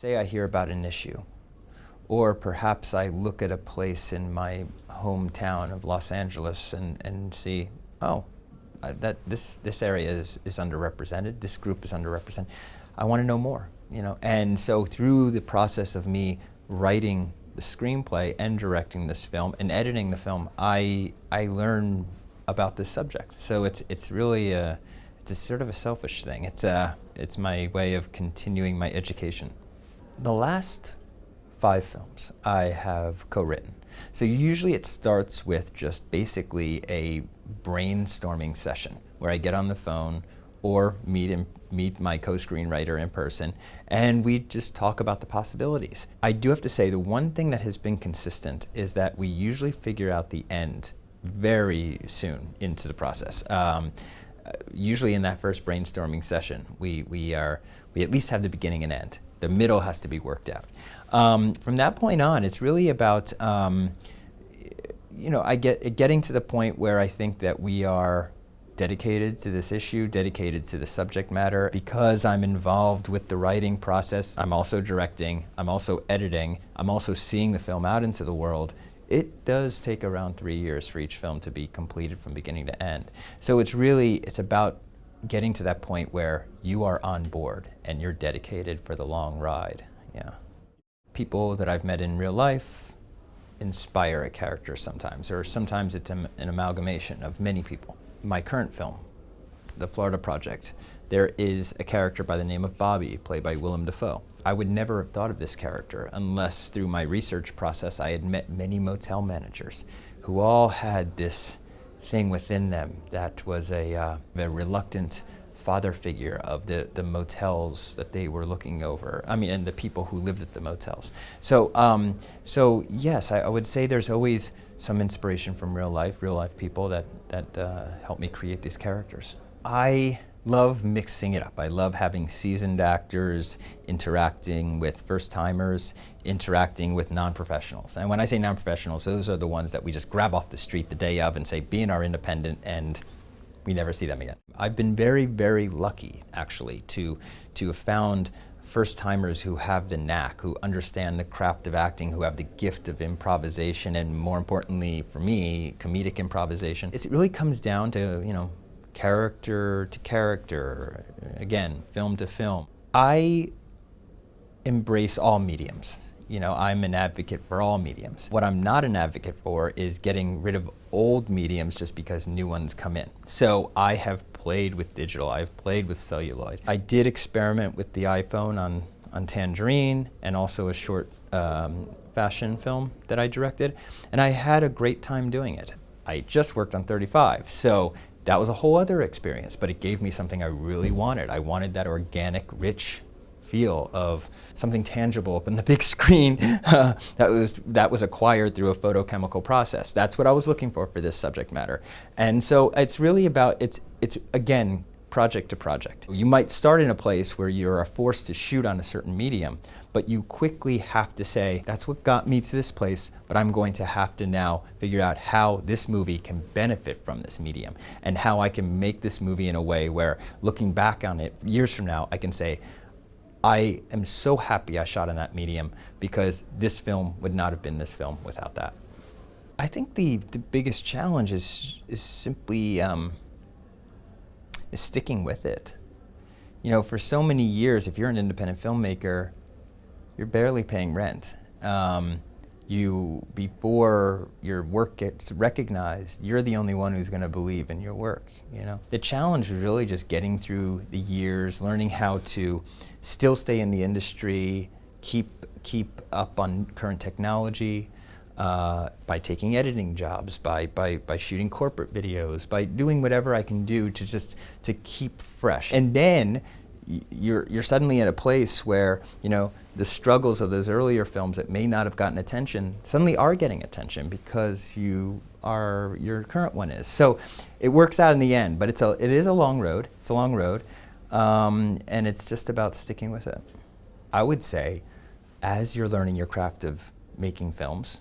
Say I hear about an issue, or perhaps I look at a place in my hometown of Los Angeles and see, oh, that this area is underrepresented, this group is underrepresented. I want to know more, you know. And so through the process of me writing the screenplay and directing this film and editing the film, I learn about this subject. So it's really it's a sort of a selfish thing. It's my way of continuing my education. The last 5 films I have co-written. So usually it starts with just basically a brainstorming session where I get on the phone or meet my co-screenwriter in person, and we just talk about the possibilities. I do have to say the one thing that has been consistent is that we usually figure out the end very soon into the process. Usually in that first brainstorming session, we at least have the beginning and end. The middle has to be worked out. From that point on, it's really about getting to the point where I think that we are dedicated to this issue, dedicated to the subject matter. Because I'm involved with the writing process, I'm also directing, I'm also editing, I'm also seeing the film out into the world. It does take around 3 years for each film to be completed from beginning to end. So it's about getting to that point where you are on board and you're dedicated for the long ride. Yeah. People that I've met in real life inspire a character sometimes, or sometimes it's an amalgamation of many people. My current film, The Florida Project, there is a character by the name of Bobby, played by Willem Dafoe. I would never have thought of this character unless through my research process I had met many motel managers who all had this thing within them that was a reluctant father figure of the motels that they were looking over. I mean, and the people who lived at the motels. So yes, I would say there's always some inspiration from real life people that help me create these characters. I love mixing it up. I love having seasoned actors interacting with first-timers, interacting with non-professionals. And when I say non-professionals, those are the ones that we just grab off the street the day of and say, be in our independent, and we never see them again. I've been very, very lucky, actually, to have found first-timers who have the knack, who understand the craft of acting, who have the gift of improvisation, and more importantly, for me, comedic improvisation. It really comes down to, character to character, again, film to film. I embrace all mediums. I'm an advocate for all mediums. What I'm not an advocate for is getting rid of old mediums just because new ones come in. So I have played with digital, I've played with celluloid. I did experiment with the iPhone on Tangerine, and also a short fashion film that I directed, and I had a great time doing it. I just worked on 35, so that was a whole other experience, but it gave me something I really wanted. I wanted that organic, rich feel of something tangible up in the big screen that was acquired through a photochemical process. That's what I was looking for this subject matter. And so it's really about, it's again, project to project. You might start in a place where you're forced to shoot on a certain medium, but you quickly have to say, that's what got me to this place, but I'm going to have to now figure out how this movie can benefit from this medium, and how I can make this movie in a way where, looking back on it years from now, I can say, I am so happy I shot in that medium, because this film would not have been this film without that. I think the biggest challenge is simply is sticking with it. For so many years, if you're an independent filmmaker, you're barely paying rent. Before your work gets recognized, you're the only one who's going to believe in your work. The challenge is really just getting through the years, learning how to still stay in the industry, keep up on current technology, by taking editing jobs, by shooting corporate videos, by doing whatever I can do to keep fresh. And then you're suddenly at a place where the struggles of those earlier films that may not have gotten attention suddenly are getting attention because your current one is. So it works out in the end, but it is a long road. It's a long road, and it's just about sticking with it. I would say, as you're learning your craft of making films,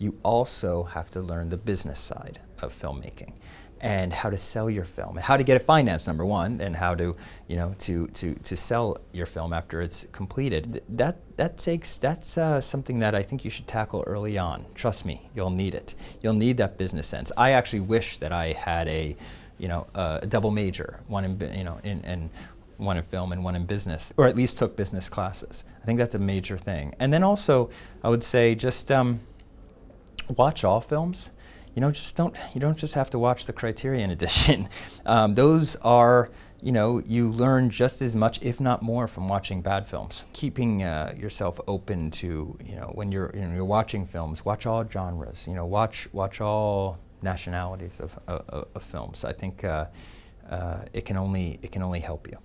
you also have to learn the business side of filmmaking. and how to sell your film, and how to get it financed, number one, and how to, to sell your film after it's completed. That's something that I think you should tackle early on. Trust me, you'll need it. You'll need that business sense. I actually wish that I had a double major, one in one in film and one in business, or at least took business classes. I think that's a major thing. And then also, I would say just watch all films. You don't just have to watch the Criterion edition. Those are, you learn just as much, if not more, from watching bad films. Keeping yourself open to, when you're watching films, watch all genres. Watch all nationalities of films. I think it can only help you.